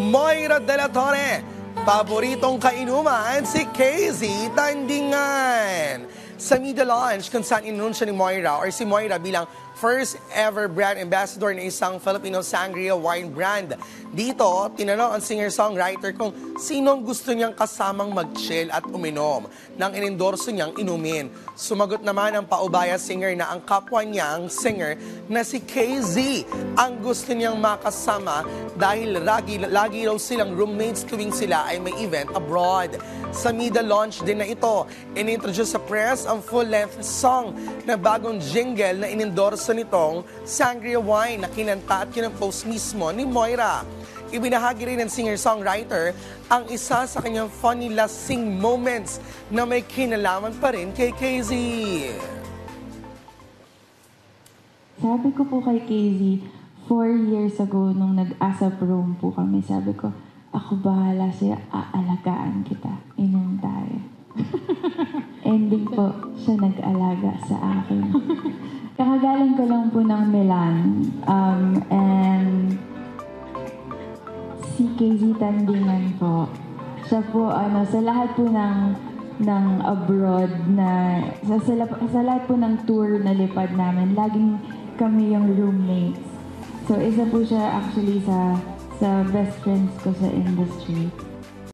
Moira de la Torre. Paboritong kainuman si KZ Tandingan. Sa media launch kung saan inunsya ni Moira or si Moira bilang first ever brand ambassador ng isang Filipino sangria wine brand. Dito, tinanong ang singer-songwriter kung sinong gusto niyang kasamang mag-chill at uminom nang inendorso niyang inumin. Sumagot naman ang paubaya singer na ang kapwa niyang singer na si KZ ang gusto niyang makasama dahil lagi raw silang roommates tuwing sila ay may event abroad. Sa media launch din na ito, inintroduce sa press ang full-length song na bagong jingle na inendorso nitong sangria wine na kinanta at kinompose mismo ni Moira. Ibinahagi rin ng singer-songwriter ang isa sa kanyang funny lasing moments na may kinalaman pa rin kay KZ. Sabi ko po kay KZ, 4 years ago nung nag-ASAP room po kami, sabi ko, ako bahala sa'yo, aalagaan kita. Inom tayo. Ending po, siya nag-alaga sa akin. Kakagaling ko lang po ng Milan. And si KZ Tandingan po, siya po, sa lahat po ng abroad na, sa lahat po ng tour na lipad namin, laging kami yung roommates. So, isa po siya actually sa best friends ko sa industry.